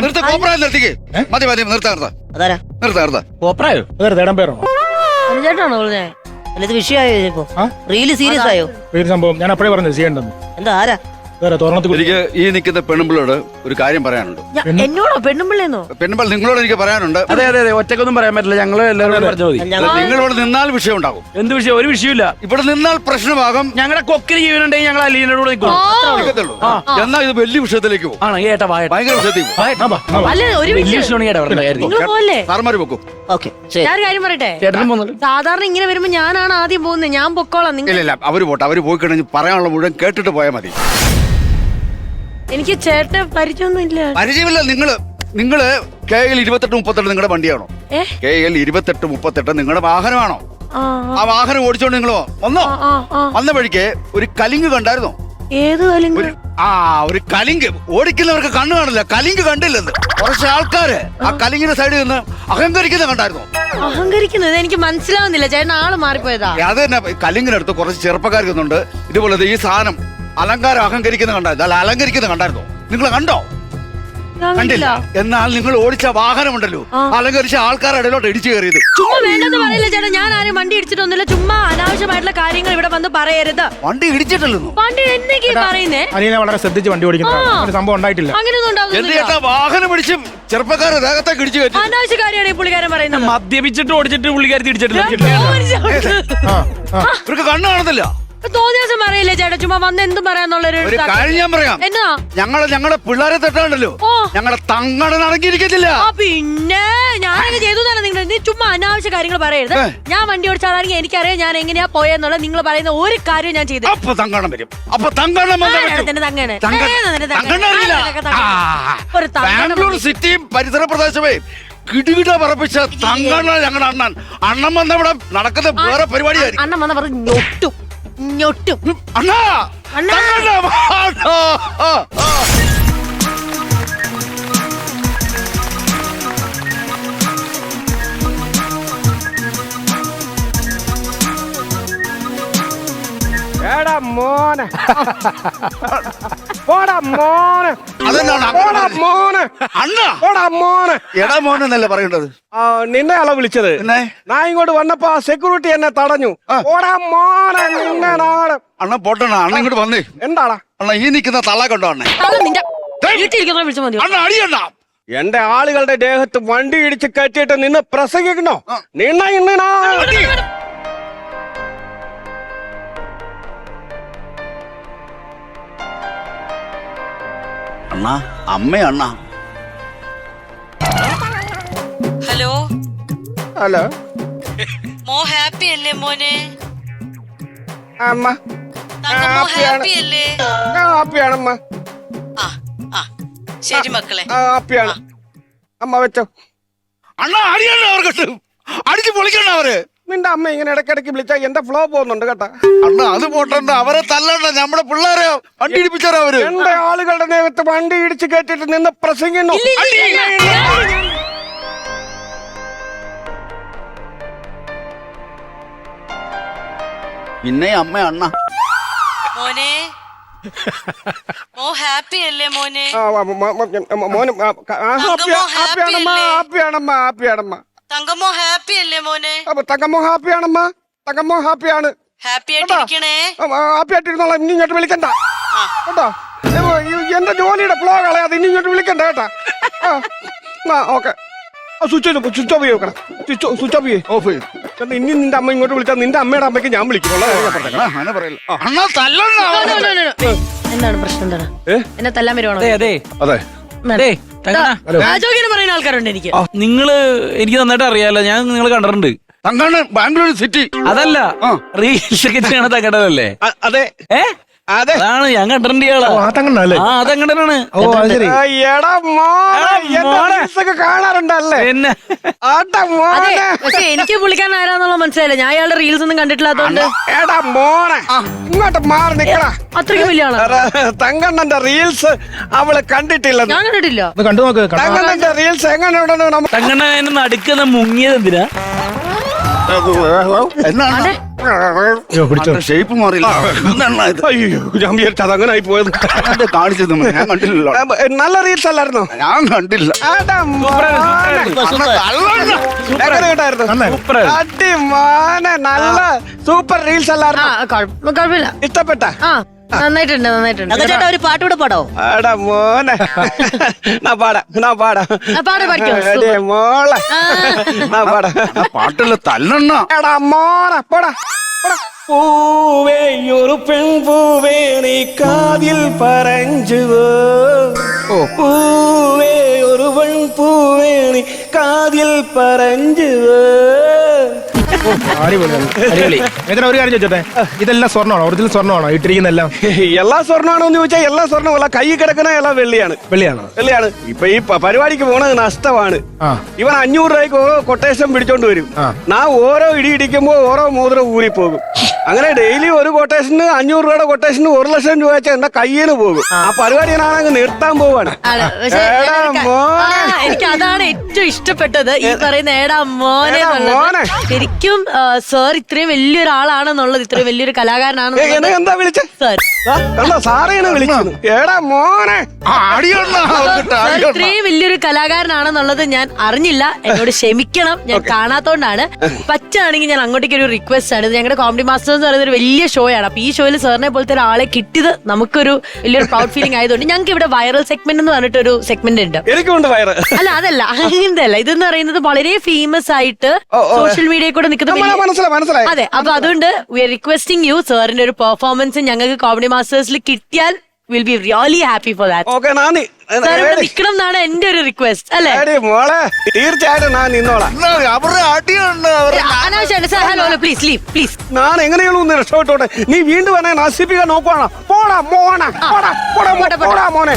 നിർത്ത കോപ്രായം നിർത്തിക്ക്. മതി മതി നിർത്താ നിർത്താ അതാരാ നിർത്താ നിർത്താ. കോപ്രായോ? തേടം പേരാണോ? അനുചേട്ടാണോ പറഞ്ഞേ? അല്ല ഇത് വിഷയമായോ ഇതിപ്പോ? റീല് സീരിയസ് ആയോ? പേര് സംഭവം ഞാൻ അപ്പഴേ പറഞ്ഞത് ചെയ്യണ്ടെന്ന്. എന്താ ആരാ? വേറെ തോരണത്തിൽ എനിക്ക് ഈ നിൽക്കുന്ന പെണ്ണുമ്പിളോട് ഒരു കാര്യം പറയാനുണ്ട്. എന്നോടോ? പെണ്ണുമ്പിള്ളേന്നോ? പെണ്ണുമ്പിൾ നിങ്ങളോട് എനിക്ക് പറയാനുണ്ട്. അതെ അതെ അതെ, ഒറ്റക്കൊന്നും പറയാൻ പറ്റില്ല, ഞങ്ങള് എല്ലാവരും പറഞ്ഞാൽ മതി. നിങ്ങളിവിടെ നിന്നാൽ വിഷയം ഉണ്ടാകും. എന്ത് വിഷയം? ഒരു വിഷയമില്ല. ഇവിടെ നിന്നാൽ പ്രശ്നമാകും. ഞങ്ങളുടെ കൊക്കിന് ജീവനുണ്ടെങ്കിൽ ഞങ്ങൾ അലീനോട് കൂടെ നിൽക്കും. എന്നാൽ ഇത് വലിയ വിഷയത്തിലേക്ക് പോകും. ആണ് ഏട്ടാ വായ ഭയങ്കര വിഷയത്തിൽ പോകും. അല്ല ഒരു വലിയ വിഷയമാണ് ഏട്ടാ പറഞ്ഞ നിങ്ങൾ പോലെ സാർമാര് വെക്കും. ഓക്കെ ഞാൻ കാര്യം പറയട്ടെ. ചേട്ടനും പോകുന്നത് സാധാരണ ഇങ്ങനെ വരുമ്പോ ഞാനാണ് ആദ്യം പോകുന്നത്. ഞാൻ പൊക്കോളാം. നിങ്ങൾ ഇല്ല അവര് പോട്ടെ. അവര് പോയി കഴിഞ്ഞ് പറയാനുള്ള മുഴുവൻ കേട്ടിട്ട് പോയാൽ മതി. എനിക്ക് ചേട്ടനെ പരിചയമൊന്നും ഇല്ല. പരിചയമില്ല. നിങ്ങള് KL 2838 നിങ്ങളുടെ വണ്ടിയാണോ? KL 2838 നിങ്ങളുടെ വാഹനമാണോ? ആ വാഹനം ഓടിച്ചോണ്ട് നിങ്ങൾ വന്ന വഴിക്ക് ഒരു കലിങ്ക് കണ്ടായിരുന്നോ? ഏത് കലിങ്ക്? ഒരു കലിങ്ക്. ഓടിക്കുന്നവർക്ക് കണ്ണു കാണില്ല. കലിങ്ക് കണ്ടില്ലെന്ന് കുറച്ച് ആൾക്കാര് ആ കലിങ്ങിന്റെ സൈഡിൽ നിന്ന് അഹങ്കരിക്കുന്നത് കണ്ടായിരുന്നോ? അഹങ്കരിക്കുന്നത് എനിക്ക് മനസ്സിലാവുന്നില്ല. ചേട്ടൻ ആള് മാറിപ്പോയതാ. അത് തന്നെ കലിങ്ങിനടുത്ത് കുറച്ച് ചെറുപ്പക്കാർക്കുന്നുണ്ട് ഇതുപോലെ ഈ സാധനം അലങ്കാരം അഹങ്കരിക്കുന്നത് കണ്ടായിരുന്നു. അല്ല അലങ്കരിക്കുന്നത് കണ്ടായിരുന്നോ? നിങ്ങൾ കണ്ടോ? കണ്ടില്ല. എന്നാൽ നിങ്ങൾ ഓടിച്ച വാഹനമുണ്ടല്ലോ അലങ്കരിച്ച ആൾക്കാരുടെ ഇടയിലോട്ട് ഇടിച്ചു കയറിയത്. ചുമ്മാ വേണ്ടെന്ന് പറയില്ല ചേട്ടാ. ഞാൻ ആരും വണ്ടി ഇടിച്ചിട്ടൊന്നുമില്ല. ചുമ്മാ അനാവശ്യമായിട്ടുള്ള കാര്യങ്ങൾ ഇവിടെ വന്ന് പറയരുത്. വണ്ടി ഇടിച്ചിട്ടല്ലോ. വണ്ടി എന്നൊക്കെ പറയുന്നേ. അനിയനെ വളരെ ശ്രദ്ധിച്ച് വണ്ടി ഓടിക്കുന്ന സംഭവം ഉണ്ടായിട്ടില്ല. അങ്ങനെയൊന്നും ഉണ്ടാവുന്നില്ല. വാഹനം ഇടിച്ചും ചെറുപ്പക്കാരെ ദേഹത്തേക്ക് ഇടിച്ചു കയറ്റി. അനാവശ്യ കാര്യമാണ് ഈ പുള്ളിക്കാരൻ പറയുന്നത്. മദ്യപിച്ചിട്ട് ഓടിച്ചിട്ട് പുള്ളിക്കാരി തിരിച്ചിട്ടില്ല. ഇവർക്ക് കണ്ണു കാണുന്നില്ല. തോന്നിയാസം പറയില്ലേ ചേട്ടാ. ചുമ്മാ വന്ന് എന്തും പറയാന്നുള്ളൊരു ഒരു കാര്യം ഞാൻ പറയാം. എന്നാ ഞങ്ങളുടെ പിള്ളേരെ തെറ്റാണ്ടല്ലോ ഞങ്ങളുടെ തങ്ങട നടങ്ങിയിരിക്കത്തില്ല. പിന്നെ ഞാനൊക്കെ ചെയ്തു തന്നെ. നിങ്ങൾ നീ ചുമ്മാ അനാവശ്യ കാര്യങ്ങൾ പറയരുത്. ഞാൻ വണ്ടി ഓടിച്ചാണെങ്കിൽ എനിക്കറിയാം ഞാൻ എങ്ങനെയാ പോയെന്നുള്ള നിങ്ങൾ പറയുന്ന ഒരു കാര്യം ഞാൻ ചെയ്തു. അപ്പൊ തങ്കണം വരും. അപ്പൊ തങ്കണം ബാംഗ്ലൂർ സിറ്റിയും പരിസര പ്രദേശമേ കിടുകിട പറപ്പിച്ച തങ്കണ്ണ ഞങ്ങളുടെ അണ്ണൻ വന്നവിടെ നടക്കുന്ന വേറെ പരിപാടിയായിരിക്കും. അണ്ണൻ വന്ന പറഞ്ഞ് ഞൊട്ടും അണ്ണാ മോനെ മോനെ എടാ മോനെന്നല്ലേ പറയേണ്ടത്? നിന്നെ അള വിളിച്ചത്. ഞാൻ ഇങ്ങോട്ട് വന്നപ്പോ സെക്യൂരിറ്റി എന്നെ തടഞ്ഞു. മോനെ നിന്നെ നാട് അണ്ണ പോട്ടണ. അണ്ണ ഇങ്ങോട്ട് വന്നേ. എന്താടാ അണ്ണ ഈ നിൽക്കുന്ന തള കണ്ടോ? അണ്ണ അണ്ണ അടിയണ്ണ. എന്റെ ആളുകളുടെ ദേഹത്ത് വണ്ടി ഇടിച്ച് കയറ്റിയിട്ട് നിന്ന് പ്രസംഗിക്കണോ? നിന്നെ അണ്ണ അമ്മയണ്ണ. ഹലോ ഹലോ മോ ഹാപ്പി അല്ലേ മോനെ? അമ്മ ഹാപ്പി അല്ലേ? ഹാപ്പിയാണമ്മ. ശരി മക്കളെ ഹാപ്പിയാണ്. അമ്മ വെച്ചോ. അണ്ണ അടിയണ്ണ. അവർക്ക് അടിച്ചു പൊളിക്കണ്ട അവര്. നിന്റെ അമ്മ ഇങ്ങനെ ഇടയ്ക്കിടയ്ക്ക് വിളിച്ചാ എന്റെ ഫ്ലോ പോകുന്നുണ്ട് കേട്ടാ. അണ്ണ അത് പോട്ടണ്ട. അവരെ തല്ലണ്ട. നമ്മുടെ പിള്ളേരെ വണ്ടി ഇടിപ്പിച്ചാരോ അവര്. എന്റെ ആളുകളുടെ നേരത്ത് വണ്ടി ഇടിച്ച് കയറ്റിട്ട് നിന്ന് പ്രസംഗിക്കുന്നു. പിന്നെ അമ്മ അണ്ണ മോനെ മോ ഹാപ്പി അല്ലേ മോനെ? മോനും ഹാപ്പിയാണമ്മ. തങ്കമ്മോ ഹാപ്പി അല്ലേ മോനെ? തങ്കമ്മോ ഹാപ്പിയാണമ്മ. തങ്കമ്മോ ഹാപ്പിയാണ്. ഹാപ്പി ആയിട്ടിരിക്കണേ. ഹാപ്പിയായിട്ടിരുന്നോളാം. ഇനി ഇങ്ങോട്ട് വിളിക്കണ്ട കേട്ടോ. എന്റെ ജോലിയുടെ ഫ്ലോ കളയാതെ ഇനി ഇങ്ങോട്ട് വിളിക്കണ്ട കേട്ടാ. ഓക്കെ. സ്വിച്ച് ഓഫ് ചെയ്യണം. സ്വിച്ച് ഓഫ് ഓഫ് ചെയ്യും. ഇനി നിന്റെ അമ്മ ഇങ്ങോട്ട് വിളിച്ചാൽ നിന്റെ അമ്മയുടെ അമ്മയ്ക്ക് ഞാൻ വിളിക്കുള്ളൂ. എന്താണ് പ്രശ്നം? എന്താണ് എന്നെ തല്ലാൻ വരുവാണോ? അതെ രാജോഗ്യനെ പറയുന്ന ആൾക്കാരുണ്ട് എനിക്ക്. എനിക്ക് നന്നായിട്ട് അറിയാലോ. ഞാൻ നിങ്ങൾ കണ്ടിട്ടുണ്ട്. തങ്കാണ് ബാംഗ്ലൂർ സിറ്റി. അതല്ല റീൽസ് ഒക്കെ ചെയ്യണ തങ്കടല്ലേ? അതെ അതാണ് ഞാൻ കണ്ടിട്ടുണ്ട് ഇയാളെ. അതങ്ങടനാണ്. കാണാറുണ്ടല്ലേ? പക്ഷെ എനിക്ക് പുള്ളിക്കാൻ ആരാന്നുള്ള മനസ്സിലായില്ല. ഞാൻ അയാളുടെ റീൽസ് ഒന്നും കണ്ടിട്ടില്ലാത്തോണ്ട്. എടാ മോനെ ഇങ്ങോട്ട് മാറി നിക്കടാ. അത്രയ്ക്ക് വലിയ ആളാ. തങ്കണ്ണന്റെ റീൽസ് അവള് കണ്ടിട്ടില്ല. ഞാൻ കണ്ടിട്ടില്ല. തങ്കണ്ണന്റെ റീൽസ് എങ്ങനെയുണ്ടെന്ന് തങ്കണ്ണ നടുക്കുന്ന മുങ്ങിയത് എന്തിനാ? എന്നാണ് അയ്യോ പിടിച്ചോ. ഷേപ്പ് മാറിയില്ല എന്താണ് ഇത്? അയ്യോ ഞാൻ വിചാരിച്ചു അത് അങ്ങനെ ആയി പോയത്. ഞാനത് കാണിച്ചത് ഞാൻ കണ്ടില്ലല്ലോ. നല്ല റീൽസ് അല്ലായിരുന്നോ? ഞാൻ കണ്ടില്ല. എടാ മോനെ. എങ്ങനെ കേട്ടായിരുന്നു? നന്നായി. അടി മോനെ നല്ല സൂപ്പർ റീൽസ് ആ അല്ലായിരുന്നോ? കുഴപ്പമില്ല. ഇഷ്ടപ്പെട്ട? ആ നന്നായിട്ടുണ്ട്. ചേട്ടാ ഒരു പാട്ട് കൂടെ പാടോ? എടാ മോനെ ഞാൻ പാടാം പാട് പഠിക്കോ? എടേ മോളെ ഞാൻ പാടാം. പാട്ടില് തല്ലെണ്ണ. എടാ മോനെ പോടാ പോടാ. പൂവേ ഒരു പെൺപൂവേ നീ കാതിൽ പറഞ്ഞുവോ, പൂവേ ഒരു പെൺപൂവേ നീ കാതിൽ പറഞ്ഞുവോ. അടിപൊളിയാണ്. അടിപൊളി. ഇതിന് ഒരു കാര്യം ചോദിച്ചോട്ടെ, ഇതെല്ലാം സ്വർണ്ണമാണോ? ഒറിജിനൽ സ്വർണ്ണമാണോ ഇട്ടിരിക്കുന്നെല്ലാം? എല്ലാ സ്വർണ്ണമാണോ എന്ന് ചോദിച്ചാൽ എല്ലാ സ്വർണ്ണമല്ല, കൈ കിടക്കുന്ന എല്ലാം വെള്ളിയാണ്. വെള്ളിയാണോ? വെള്ളിയാണ്. ഇപ്പൊ ഈ പരിപാടിക്ക് പോണത് നഷ്ടമാണ്. ആ. ഇവൻ 500 രൂപയ്ക്ക് ഓരോ കൊട്ടേഷൻ പിടിച്ചോണ്ട് വരും. ആ. ഞാൻ ഓരോ ഇടി ഇടിക്കുമ്പോ ഓരോ മോതിരം ഊരി പോകും. അങ്ങനെ ഡെയിലി ഒരു കൊട്ടേഷന് 500 രൂപയുടെ കൊട്ടേഷന് 1 ലക്ഷം രൂപ വെച്ചാൽ എന്റെ കയ്യിൽ പോകും. ആ പരിപാടി ഞാനങ്ങ് നിർത്താൻ പോവാണ്. എടാ മോനെ. എനിക്ക് അതാണ് ഏറ്റവും ഇഷ്ടപ്പെട്ടത്, ഈ പറയുന്ന ഏടാ മോനെ എടാ എന്നുള്ളത്. മോനെ. ശരിക്കും സാർ ഇത്രയും വലിയൊരാളാണെന്നുള്ളത്, ഇത്രയും വലിയൊരു എന്നെ കലാകാരനാണെന്നുള്ളത് എന്താ വിളിച്ചേ? സാർ കണ്ടോ സാറേനെ വിളിക്കുന്നു. എടാ മോനെ. സാർ ഇത്രയും വലിയൊരു കലാകാരനാണെന്നുള്ളത് ഞാൻ അറിഞ്ഞില്ല. എന്നോട് ക്ഷമിക്കണം, ഞാൻ കാണാത്തോണ്ടാണ്. പറ്റുകയാണെങ്കിൽ ഞാൻ അങ്ങോട്ടേക്ക് ഒരു റിക്വസ്റ്റ് ആണ്. ഇത് ഞങ്ങളുടെ കോമഡി മാസ്റ്റേഴ്സ് എന്ന് പറയുന്നത് ഒരു വലിയ ഷോ ആണ്. അപ്പൊ ഈ ഷോയിൽ സാറിനെ പോലത്തെ ഒരാളെ കിട്ടിയത് നമുക്കൊരു വലിയൊരു പ്രൗഡ് ഫീലിംഗ് ആയതുകൊണ്ട് ഞങ്ങൾക്ക് ഇവിടെ വൈറൽ സെഗ്മെന്റ് എന്ന് പറഞ്ഞിട്ട് ഒരു സെഗ്മെന്റ് ഉണ്ട്. എനിക്കുണ്ട് വയറ്. അല്ല അതല്ല, അങ്ങനത്തെ അല്ല. ഇതെന്ന് പറയുന്നത് വളരെ ഫേമസ് ആയിട്ട് സോഷ്യൽ മീഡിയയിൽ കൂടെ നിൽക്കുന്ന മനസ്സിലായി. അതെ. അപ്പൊ അതുകൊണ്ട് വി ആർ റിക്വസ്റ്റിംഗ് യു, സാറിന്റെ ഒരു പെർഫോമൻസ് ഞങ്ങൾക്ക് കോമഡി മാസ്റ്റേഴ്സിൽ കിട്ടിയാൽ will be really happy for that. Okay നാന്ദി. സാർ ഇവിടെ നിൽക്കണം എന്നാണ് എന്റെ ഒരു റിക്വസ്റ്റ് അല്ലേ? മോളെ തീർച്ചയായിട്ടും ഞാൻ നിന്നോളാം. അവരുടെ അടിയുണ്ട്. അനാവശ്യമാണ് sir. Hello please leave please. ഞാൻ എങ്ങനെയുള്ള ഒന്ന് രക്ഷപ്പെട്ടോട്ടെ. നീ വീണ്ടും എന്നെ നശിപ്പിക്കാൻ നോക്കുവാണോ? പോടാ മോനെ. പോടാ മോനെ.